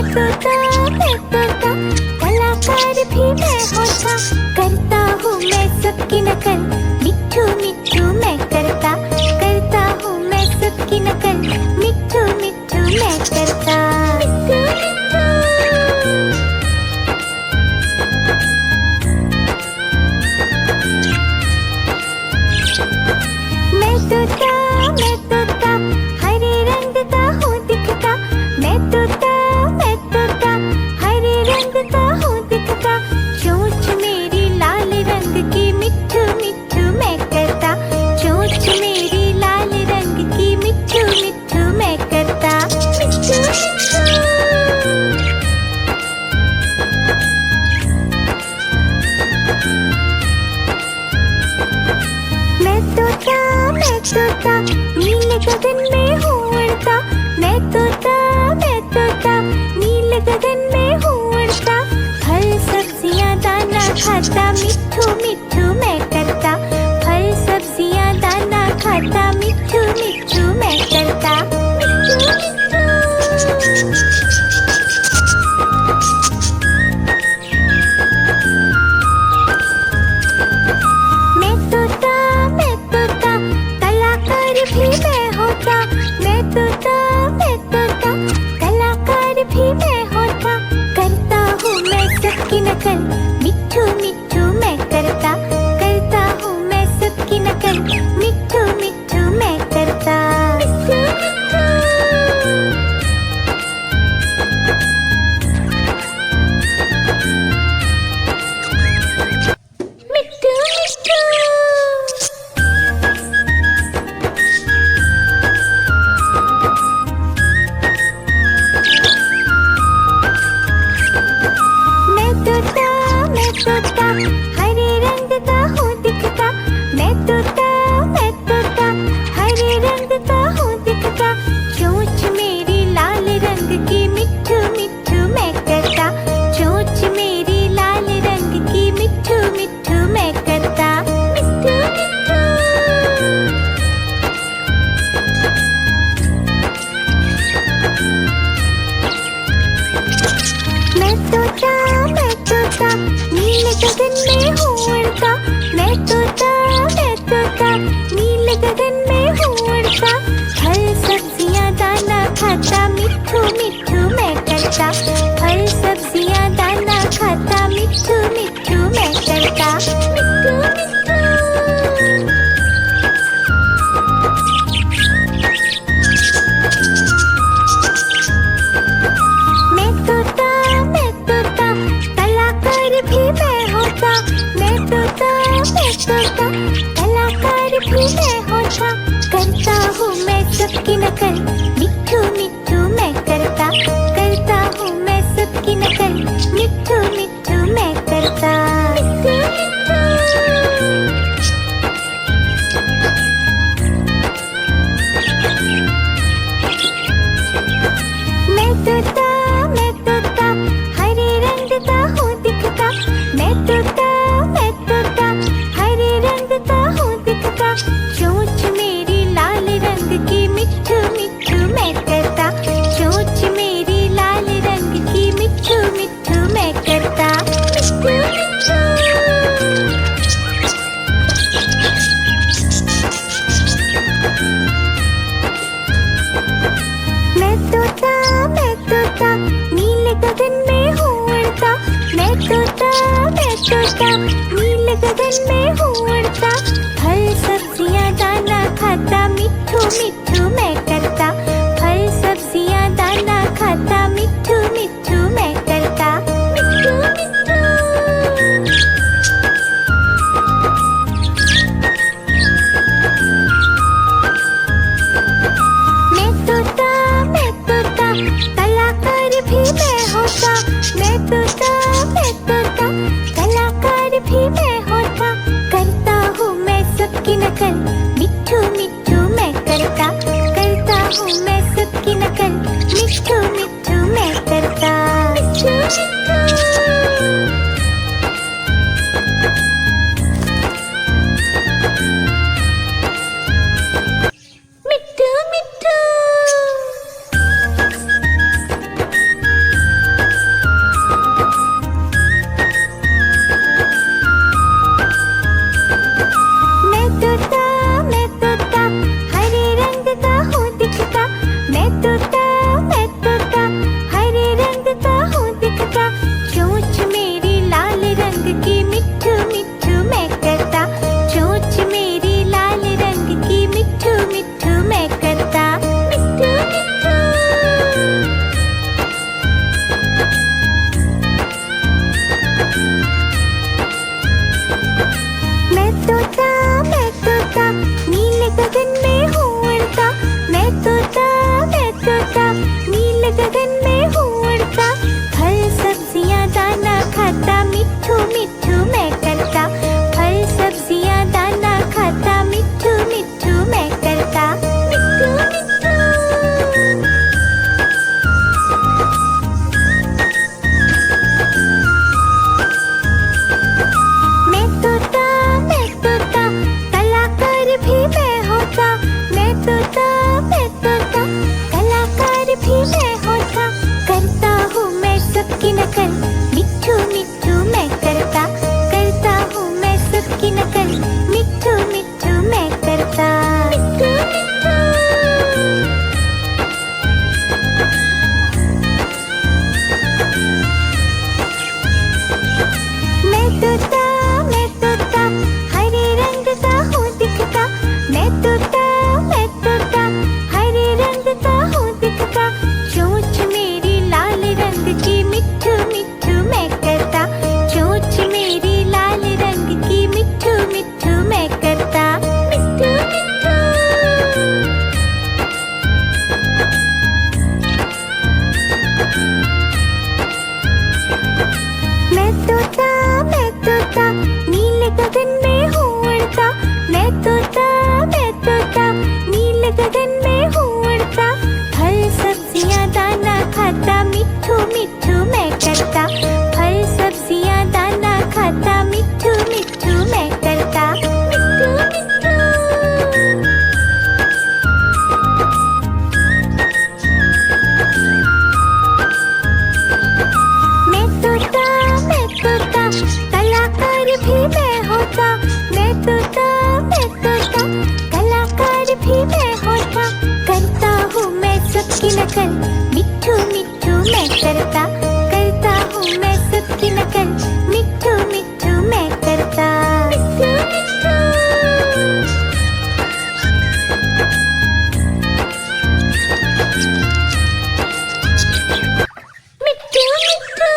मैं तोता, कलाकार भी मैं होता, करता हूँ मैं सबकी नकल, मिट्ठू मिट्ठू मैं करता हूँ मैं सबकी नकल, मिट्ठू मिट्ठू मैं करता। मैं तोता हरे रंग का हूँ दिखता, मैं तोता हरे रंग का हूँ दिखता, चोंच मेरी लाल रंग की, मिट्ठू मिट्ठू मैं करता, चोंच मेरी लाल रंग की, मिट्ठू मिट्ठू मैं करता। मैं तोता नीले गगन में हूँ उड़ता, मैं तोता नीले गगन में हूँ उड़ता, फल सब्जियाँ दाना खाता, मिट्ठू मिट्ठू मैं करता, फल सब्जियाँ दाना खाता, मिट्ठू मिट्ठू मैं करता। मैं तोता कलाकार भी मैं होता, मैं तोता कलाकार भी मैं होता, करता हूँ मैं सबकी नकल, मिट्ठू मिट्ठू मैं करता हूँ मैं सबकी नकल, मिट्ठू मिट्ठू मैं करता। मिट्ठू मिट्ठू मैं तोता हरे रंग का हूँ दिखता, मैं तोता हरे रंग का हूँ दिखता, चोंच मेरी लाल रंग की, मिट्ठू मिट्ठू मैं करता, चोंच मेरी लाल रंग की, मिट्ठू मिट्ठू मैं करता। मैं तोता नीले गगन में हूँ उड़ता, मैं तोता नीले गगन में हूँ उड़ता, फल सब्जियाँ दाना खाता, मिट्ठू मिट्ठू मैं करता, फल सब्जियाँ दाना खाता, मिट्ठू मिट्ठू मैं करता। मैं तोता कलाकार भी मैं होता, मैं तोता कलाकार भी मैं होता, करता हूँ मैं सबकी नकल, मिट्ठू मिट्ठू मैं करता हूँ मैं सबकी नकल, मिट्ठू मिट्ठू मैं करता। मैं तोता हरे रंग का हूँ दिखता, मैं तोता हरे रंग का हूँ दिखता, चोंच मेरी लाल रंग की, मिट्ठू मिट्ठू मैं करता, चोंच मेरी लाल रंग की, मिट्ठू मिट्ठू मैं करता। मैं तोता नीले गगन में हूँ उड़ता, मैं तोता नीले गगन में हूँ उड़ता, फल सब्जियाँ दाना खाता, मिट्ठू मिट्ठू मैं करता, फल सब्जियाँ दाना खाता, मिट्ठू मिट्ठू मैं करता। मैं तोता कलाकार भी मैं होता, मैं तोता कलाकार भी मैं होता, करता हूँ करता, करता हूँ मैं सबकी नकल, मिट्ठू मिट्ठू मैं करता। मिट्ठू मिट्ठू मिट्ठू मिट्ठू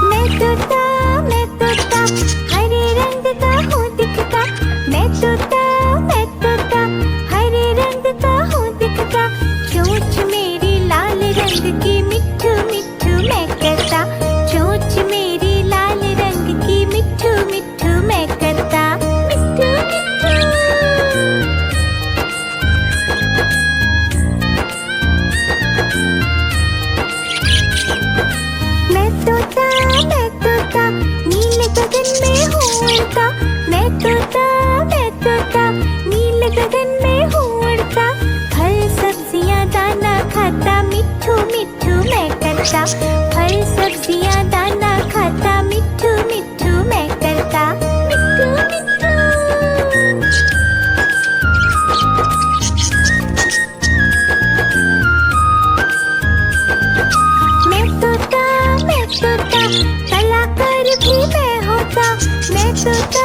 मैं तोता हरे रंग का हूँ दिखता, मैं तोता हरे रंग का हूँ दिखता, चोंच मेरी लाल रंग की मिट्ठू मिट्ठू मैं करता, चोंच मेरी लाल रंग की मिट्ठू मिट्ठू मैं करता। मिट्ठू मिट्ठू मैं तोता नीले गगन में हूँ उड़ता, मैं तोता नीले गगन में हूँ उड़ता, फल सब्जियाँ दाना खाता, मिट्ठू मिट्ठू मैं करता, फल सब्जियाँ दाना खाता, मिट्ठू मिट्ठू मैं करता। मिट्ठू मिट्ठू मैं तोता कलाकार भी मैं होता, मैं तोता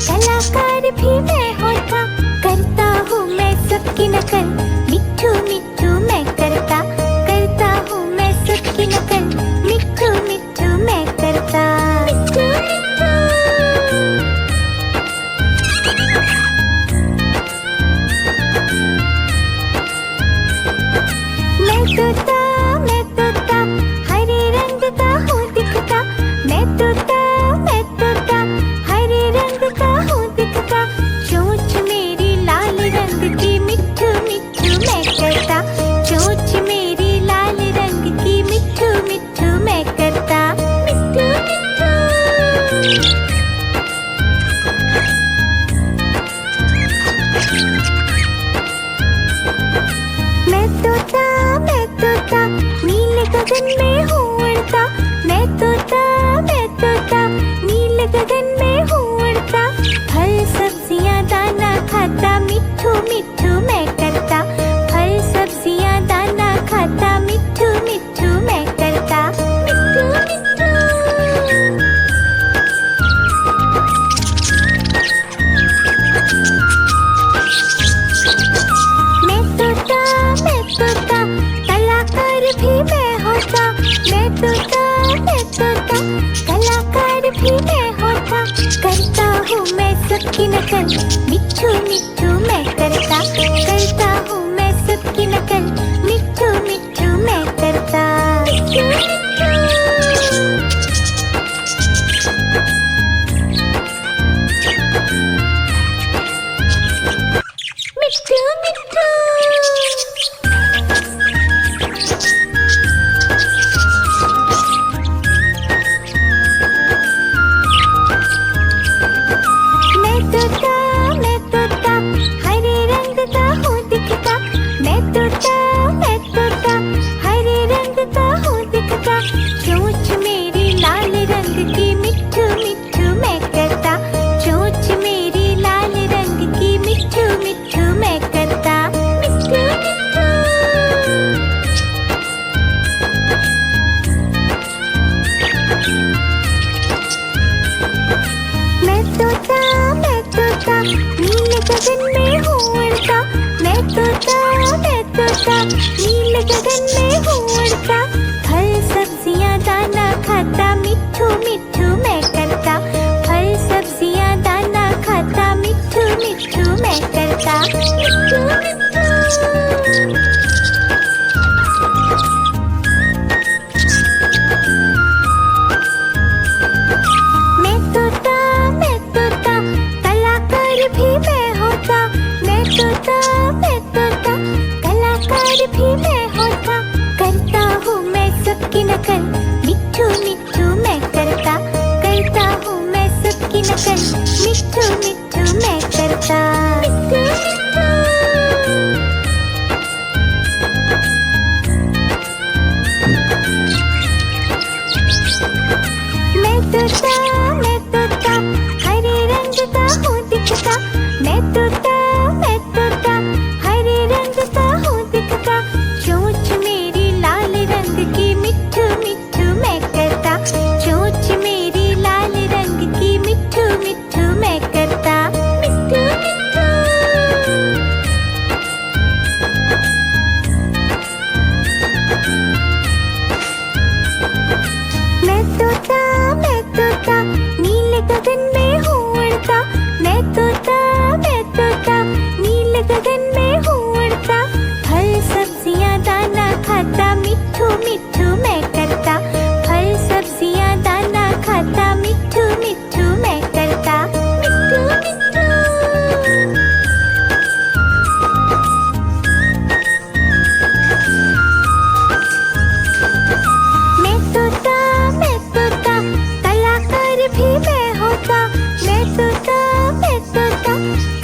कलाकार भी मैं होता, करता हूँ मैं सबकी नकल, मिट्ठू मिट्ठू मैं करता, करता हूँ मैं सबकी नकल, मिट्ठू मिट्ठू मैं करता। मिट्ठू मिट्ठू मैं तोता हरे रंग का हूँ दिखता, मैं तोता हरे रंग का हूँ दिखता, चोंच मेरी लाल रंग की मिट्ठू मिट्ठू मैं करता, चोंच मेरी लाल रंग की मिट्ठू मिट्ठू मैं करता। मिट्ठू मिट्ठू मैं तोता नीले गगन में हूँ उड़ता, मैं तोता नीले गगन में हूँ उड़ता, फल सब्जियाँ दाना खाता, मिट्ठू मिट्ठू मैं करता, फल सब्जियाँ दाना खाता, मिट्ठू मिट्ठू मैं करता। मिट्ठू मिट्ठू मैं तोता कलाकार भी मैं होता, मैं तोता कलाकार भी मैं होता, करता हूँ मैं सबकी नकल, मिट्ठू मिट्ठू मैं करता, करता हूँ मैं सबकी नकल, मिट्ठू मिट्ठू मैं करता। मिट्ठू मिट्ठू मिट्ठू मैं तोता गगन में हूँ उड़ता, मैं तोता नीले गगन में हूँ उड़ता। फल सब्जियाँ दाना खाता, मिट्ठू मिट्ठू मैं करता। फल सब्जियाँ दाना खाता, मिट्ठू मिट्ठू मैं करता। मिट्ठू मिट्ठू। मैं तोता कलाकार भी मैं होता। मैं तोता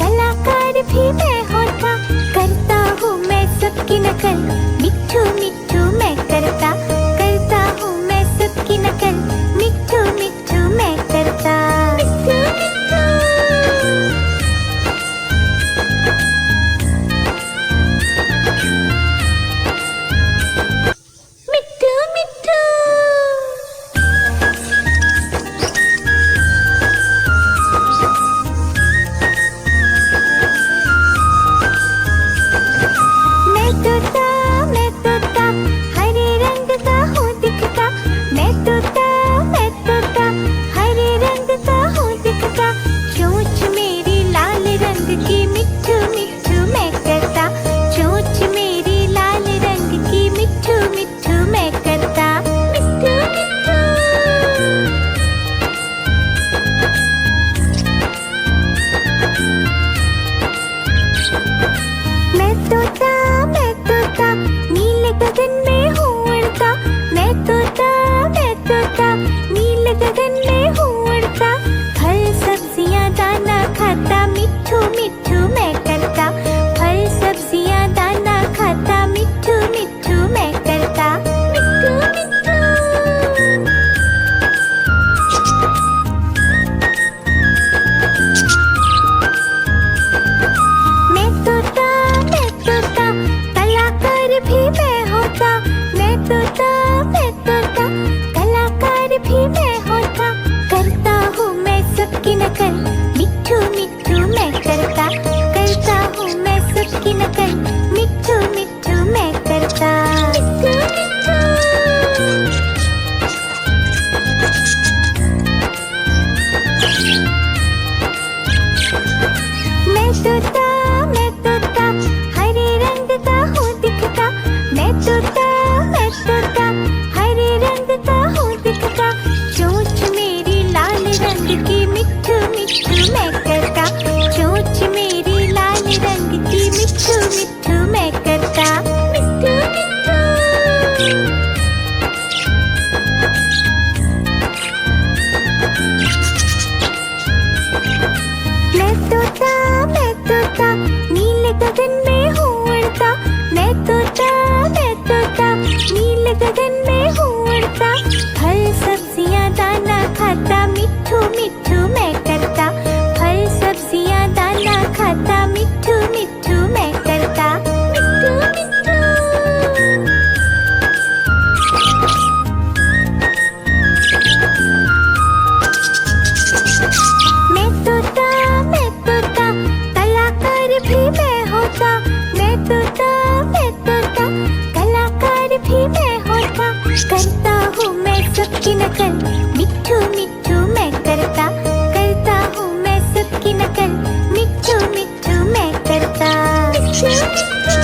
कलाकार भी मैं होता। करता हूँ मैं सबकी नकल, मिट्ठू मिट्ठू मैं करता। करता हूँ मैं सबकी नकल, मिट्ठू मिट्ठू मैं करता। मिट्ठू मिट्ठू। मिट्ठू मिट्ठू। मैं तोता हरे रंग का हूँ दिखता। मैं तोता हरे रंग का हूँ दिखता। चोंच मेरी लाल रंग की, मिट्ठू मिट्ठू मैं करता। चोंच मेरी लाल रंग की, मिट्ठू मिट्ठू मैं करता। मिट्ठू मिट्ठू। मैं तोता नीले गगन में हूँ उड़ता। मैं तोता नीले गगन में हूँ उड़ता। फल सब्जियाँ दाना खाता, मिट्ठू मिट्ठू मैं करता। फल सब्जियाँ दाना खाता, मिट्ठू मिट्ठू मैं करता। मिट्ठू मिट्ठू। मैं तोता कलाकार भी मैं होता। मैं तोता कलाकार भी मैं होता। करता हूँ मैं सबकी नकल, मिट्ठू मिट्ठू मैं करता। करता हूँ मैं सबकी नकल, मिट्ठू मिट्ठू मैं करता। मिट्ठू मिट्ठू। मैं तोता हरे रंग का हूँ दिखता। मैं तोता हरे रंग का हूँ दिखता। चोंच मेरी लाल रंग की, मिट्ठू मिट्ठू मैं करता। चोंच मेरी लाल रंग की, मिट्ठू मिट्ठू मैं करता। मिट्ठू मिट्ठू। मैं तोता नीले गगन में हूँ उड़ता। मैं तोता नीले गगन में हूँ उड़ता। फल सब्जियाँ दाना खाता, मिट्ठू मिट्ठू मैं करता। फल सब्जियाँ दाना खाता, मिट्ठू मिट्ठू मैं करता। मिट्ठू मिट्ठू। मैं तोता कलाकार भी मैं होता। मैं तोता कलाकार भी मैं होता। करता हूँ मैं सबकी नकल, मिट्ठू मिट्ठू मैं करता। करता हूँ मैं सबकी नकल, मिट्ठू मिट्ठू मैं करता। मिट्ठू मिट्ठू।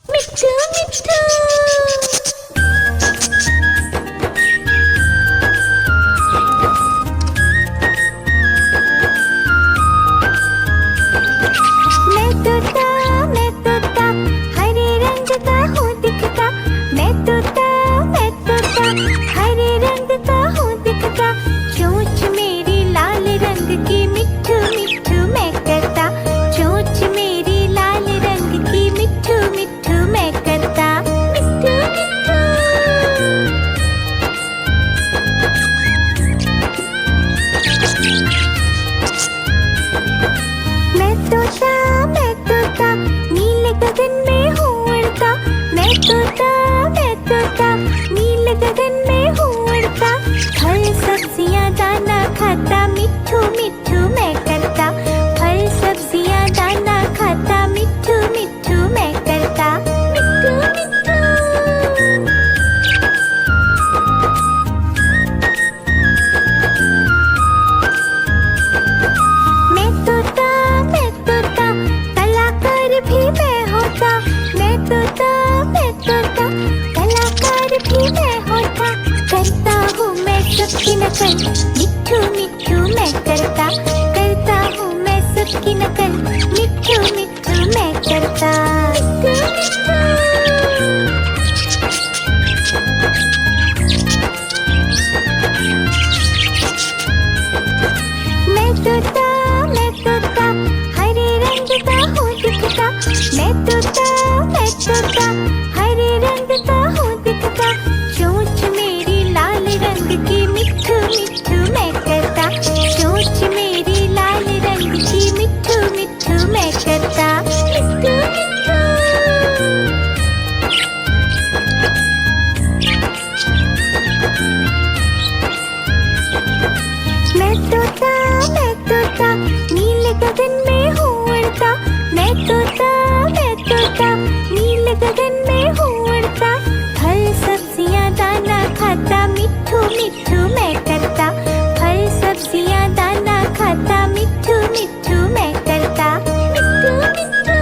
मिट्ठू मिट्ठू। मैं तोता हरे रंग का हूँ दिखता। मैं तोता हरे रंग का हूँ दिखता। चोंच मेरी लाल रंग की, मिट्ठू मिट्ठू मैं करता। चोंच मेरी लाल रंग की, मिट्ठू मिट्ठू मैं करता। मिट्ठू मिट्ठू। मैं तोता नीले गगन में हूँ उड़ता। मैं तोता नीले गगन में हूँ उड़ता। फल सब्जियाँ दाना खाता, मिट्ठू मिट्ठू मैं करता। फल सब्जियाँ दाना खाता, मिट्ठू मिट्ठू मैं करता। मिट्ठू नकल, मिट्ठू मिट्ठू मैं करता, करता हूँ मैं सबकी नकल, मिट्ठू मिट्ठू मैं करता। मैं तोता हरे रंग का हूँ दिखता, मैं तोता हरे रंग का हूँ दिखता, चोंच मेरी लाल रंग की, मिट्ठू मिट्ठू मैं करता, चोंच मेरी लाल रंग की, मिट्ठू मिट्ठू मैं करता, मिट्ठू मिट्ठू। मैं तोता नीले गगन में हूँ उड़ता, मैं तोता नीले गगन में हूँ उड़ता, फल सब्जियाँ दाना खाता, मिट्ठू मिट्ठू मैं करता, फल सब्जियाँ दाना खाता, मिट्ठू मिट्ठू मैं करता, मिट्ठू मिट्ठू।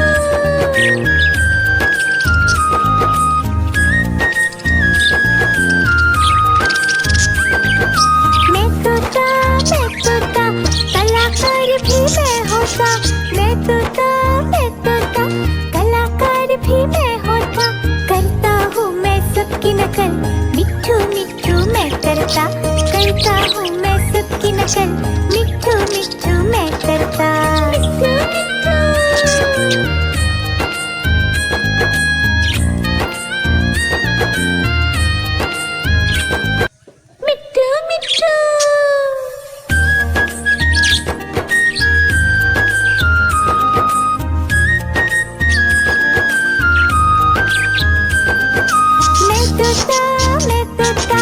मैं तोता कलाकार भी मैं होता, मैं तोता कलाकार भी मैं होता, करता हूँ मैं सबकी नकल, मिट्ठू मिट्ठू मैं करता, करता हूँ मैं सबकी नकल, मिट्ठू मिट्ठू मैं करता, मिट्ठू मिट्ठू। मिट्ठू मिट्ठू। मैं तोता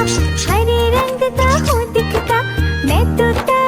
हरे रंग का हूँ दिखता, मैं तोता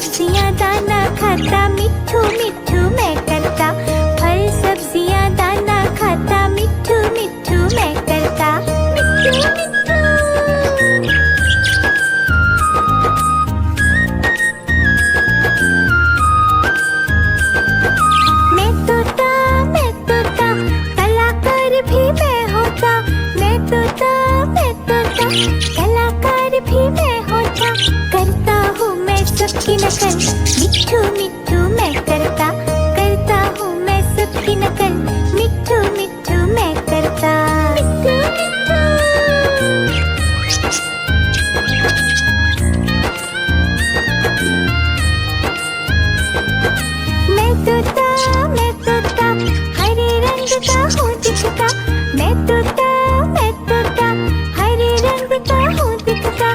सब्जियां दाना खाता, मिट्ठू मिट्ठू मैं करता। फल सब्जियां दाना खाता, मिट्ठू मिट्ठू मैं करता। मिट्ठू मिट्ठू। मैं तोता कलाकार भी मैं होता। मैं तोता कलाकार भी मैं होता। करता हूँ मैं सबकी नकल, मिट्ठू मिट्ठू मैं करता। करता हूँ मैं सबकी नकल, मिट्ठू मिट्ठू मैं करता। मिट्ठू मिट्ठू। मैं तोता हरे रंग का हूँ दिखता। मैं तोता हरे रंग का हूँ दिखता।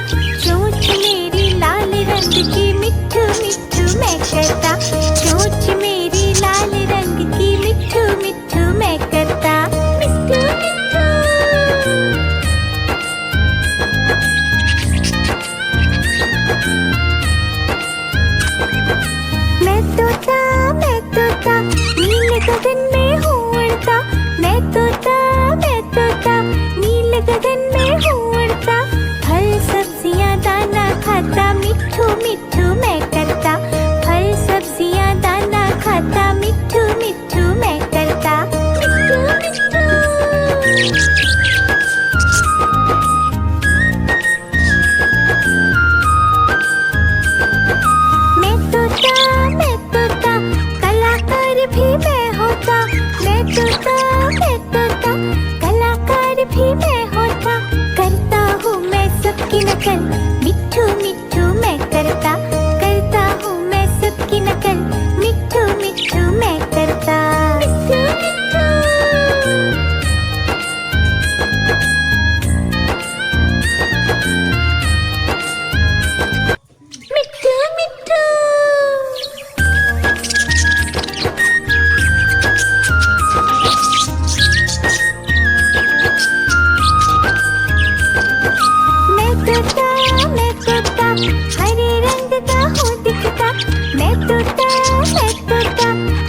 चोंच मेरी लाल रंग की, मिट्ठू मिट्ठू मैं करता। चोंच मेरी लाल रंग की, मिट्ठू मिट्ठू मैं करता। मिट्ठू मिट्ठू। मैं तोता नीले गगन में हूँ उड़ता। मैं तोता नीले गगन में हूँ उड़ता। फल सब्जियां दाना खाता, मिट्ठू मिट्ठू मैं करता। फल सब्जियां दाना खाता, मिट्ठू मिट्ठू मैं करता। मिट्ठू मिट्ठू। मैं तोता कलाकार भी मैं होता। मैं तोता कलाकार भी मैं होता। करता हूँ मैं सबकी नकल, मिट्ठू मिट्ठू मैं करता। करता हूँ मैं सबकी नकल, मिट्ठू मिट्ठू मैं करता। मिट्ठू मिट्ठू। मिट्ठू मिट्ठू। मैं तोता हरे रंग का हूँ दिखता। मैं तोता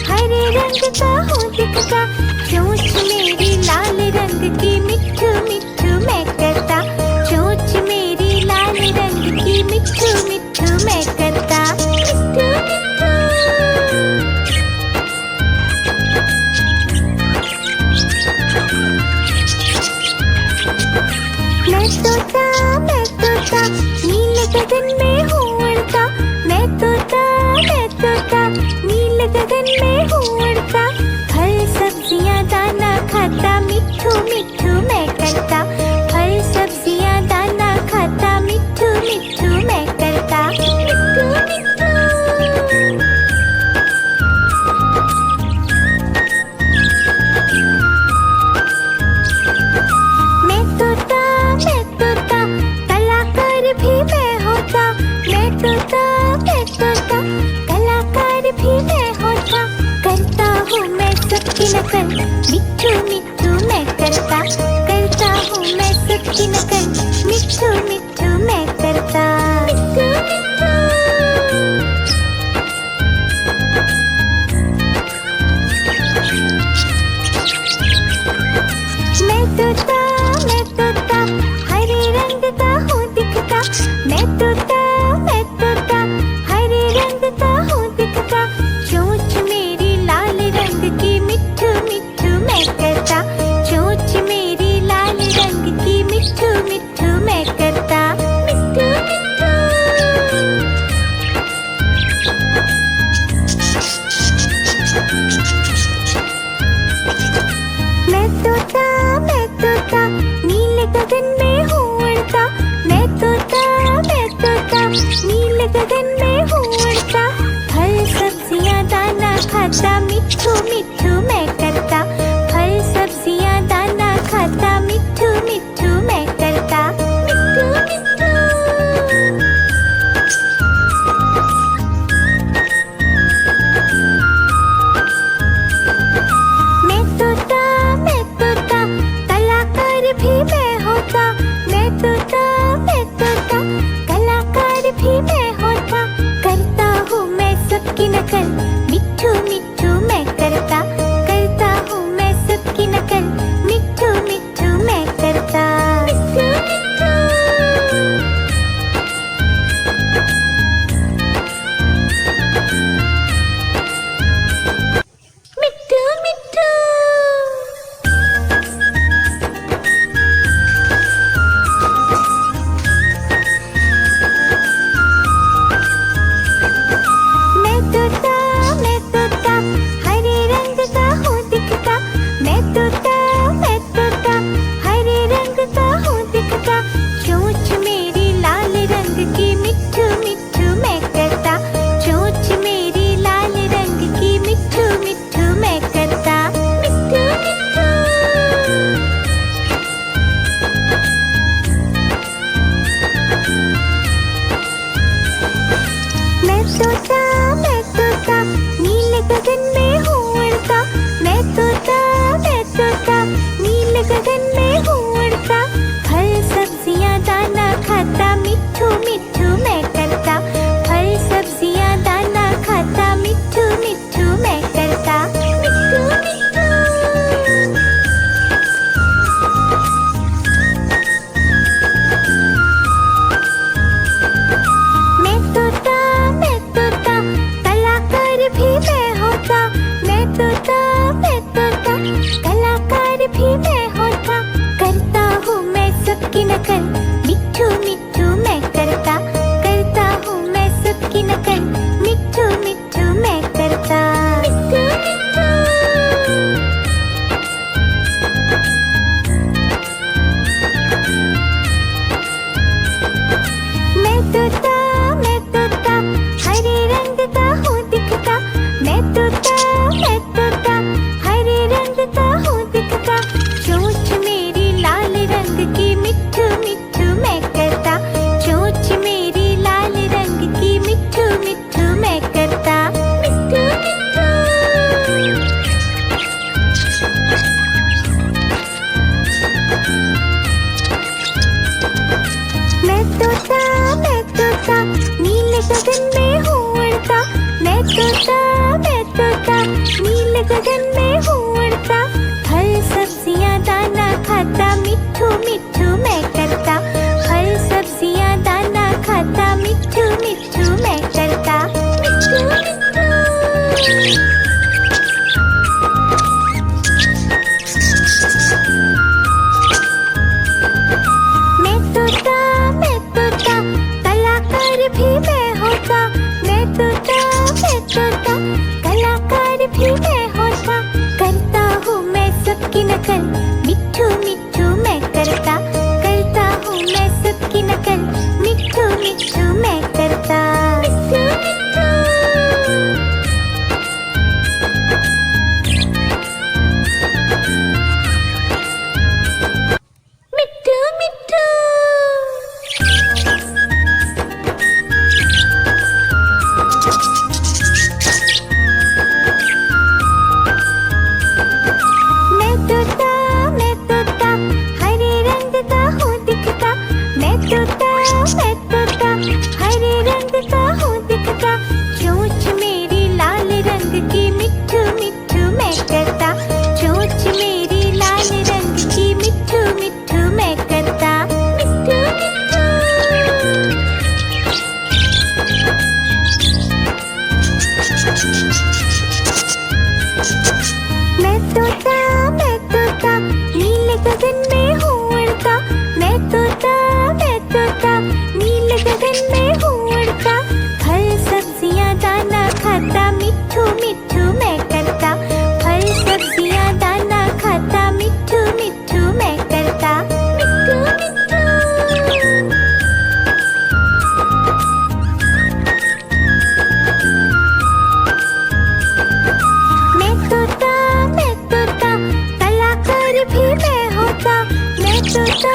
हरे रंग का हूँ दिखता। चोंच मेरी लाल रंग की, मिट्ठू मिट्ठू मैं करता। चोंच मेरी लाल रंग की, मिट्ठू मिट्ठू मैं करता। मिट्ठू मिट्ठू। मैं तोता नीले गगन में हूँ उड़ता। मैं तोता नीले गगन में हूँ उड़ता। फल सब्जियां दाना खाता, मिट्ठू मिट्ठू मैं करता। फल सब्जियां दाना खाता, मिट्ठू मिट्ठू मैं करता। मिट्ठू मिट्ठू। मैं तोता कलाकार भी मैं होता। मैं तोता कलाकार भी मैं होता। करता हूँ मैं सबकी नकल, मिट्ठू मिट्ठू मैं करता। करता हूँ मैं सबकी नकल, मिट्ठू मिट्ठू मैं करता। मिट्ठू मिट्ठू। मैं तोता हरे रंग का हूँ दिखता। मैं तोता हरे रंग का हूँ दिखता। चोंच मेरी लाल रंग की, मिट्ठू मिट्ठू मैं करता। चोंच मेरी लाल रंग की, मिट्ठू मिट्ठू मैं करता। मिट्ठू मिट्ठू। मैं तोता नीले गगन में हूँ उड़ता। मैं तोता नीले गगन में हूँ उड़ता। फल सब्जियां दाना खाता, मिट्ठू मिट्ठू मैं करता। फल सब्जियां दाना खाता, मिट्ठू मिट्ठू मैं करता। मिट्ठू मिट्ठू। मैं तोता कलाकार भी मैं होता। मैं तोता कलाकार भी मैं होता। करता हूँ गगन में हूँ उड़ता, फल सब्जियाँ दाना खाता, मिट्ठू मिट्ठू मैं करता। फल सब्जियाँ दाना खाता, मिट्ठू मिट्ठू मैं करता। मिट्ठू मिट्ठू। मैं तोता, कलाकार भी मैं होता। मैं तोता, कलाकार भी मैं होता। करता हूँ मैं सबकी नकल, मिट्ठू मिट्ठू मैं करता। करता हूँ मैं सबकी नकल, मिट्ठू मिट्ठू मैं करता। मिट्ठू मिट्ठू। मिट्ठू मिट्ठू। मैं तोता, हरे रंग का हूँ दिखता। मैं तोता, हरे रंग का हूँ दिखता। चोंच मेरी लाल रंग की, मिट्ठू मिट्ठू मैं करता। चोंच मेरी लाल रंग की, मिट्ठू मिट्ठू मैं करता। मिट्ठू मिट्ठू। मैं तोता, नीले गगन में हूँ उड़ता। मैं तोता, नीले गगन में हूँ उड़ता। फल सब्जियाँ दाना खाता, मिट्ठू मिट्ठू मैं करता। फल सब्जियाँ दाना खाता, मिट्ठू मिट्ठू मैं करता। मिट्ठू मिट्ठू। मैं तोता, कलाकार भी मैं होता। मैं तोता,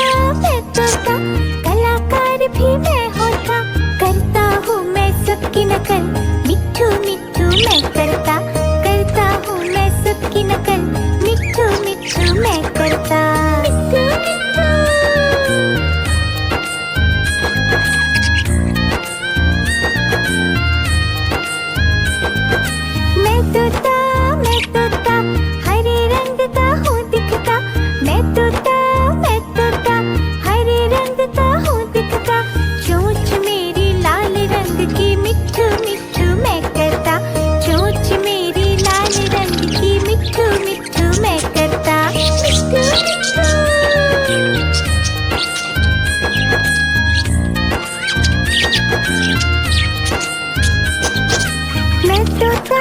कलाकार भी मैं होता। करता हूँ मैं सबकी नकल, मिट्ठू मिट्ठू मैं करता। करता हूँ मैं सबकी नकल, मिट्ठू मिट्ठू मैं करता। मिट्ठू मिट्ठू। मैं तोता, हरे रंग का हूँ दिखता। मैं तोता, हरे रंग का हूँ दिखता। चोंच मेरी लाल रंग की, मिट्ठू मिट्ठू मैं करता। चोंच मेरी लाल रंग की, मिट्ठू मिट्ठू मैं करता। मिट्ठू मिट्ठू। मैं तोता,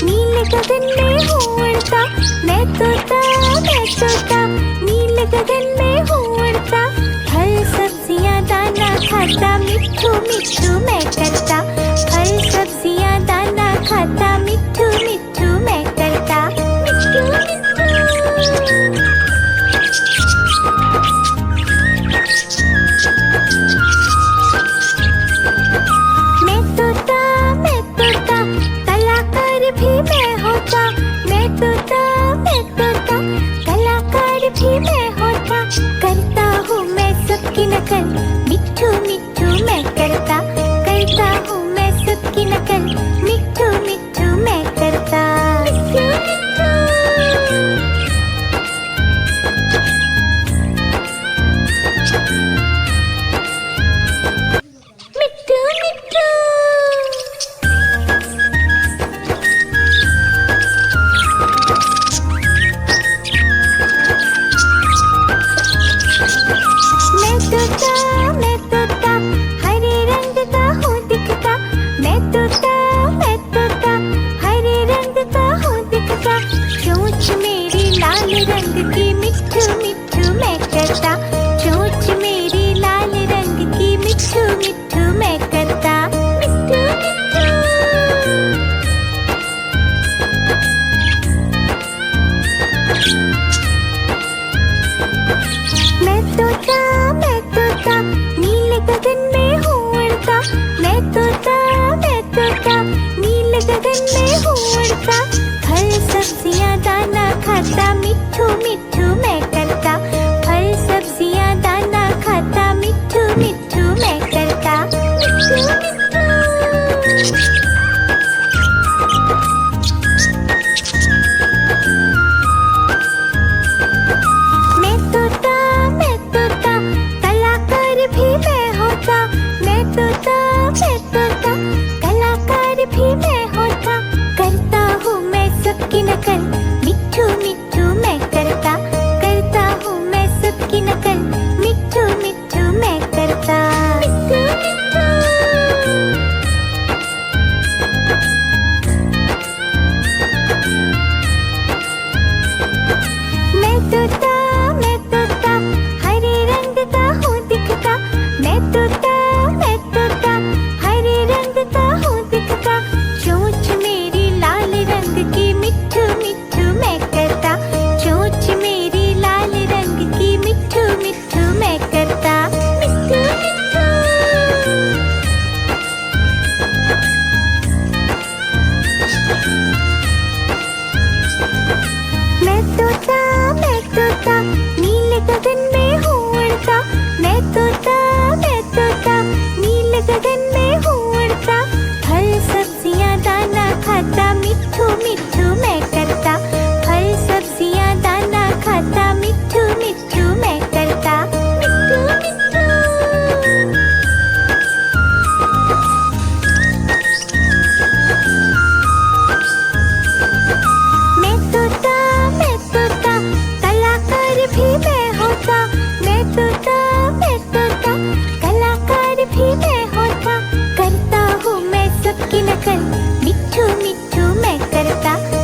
नीले गगन में हूँ उड़ता। मैं तोता, नीले गगन में हूँ उड़ता। फल सब्जियाँ दाना खाता, मिट्ठू मिट्ठू मैं करता। फल सब्जियाँ दाना खाता, मिट्ठू मिट्ठू मैं करता। मिट्ठू मिट्ठू। मैं तोता, कलाकार भी मैं होता। मैं तोता, कलाकार भी मैं होता। करता हूँ मैं सबकी नकल, मिट्ठू मिट्ठू मैं करता। करता हूँ मैं सबकी नकल, मिट्ठू मिट्ठू मैं करता। मिट्ठू मिट्ठू। मिट्ठू मिट्ठू। मैं तोता, हरे रंग का हूँ दिखता। मैं तोता, हरे रंग का हूँ दिखता। चोंच मेरी लाल रंग की, मिट्ठू मिट्ठू मैं करता। चोंच मेरी लाल रंग की, मिट्ठू मिट्ठू मैं करता। मिट्ठू मिट्ठू। मैं तोता, नीले गगन में हूँ उड़ता। मैं तोता, नीले गगन में हूँ उड़ता। फल सब्जियाँ दाना खाता, मिट्ठू मिट्ठू मैं करता। फल सब्जियाँ दाना खाता, मिट्ठू मिट्ठू मैं करता। मिट्ठू मिट्ठू। की नकल मिट्ठू मिट्ठू मैं करता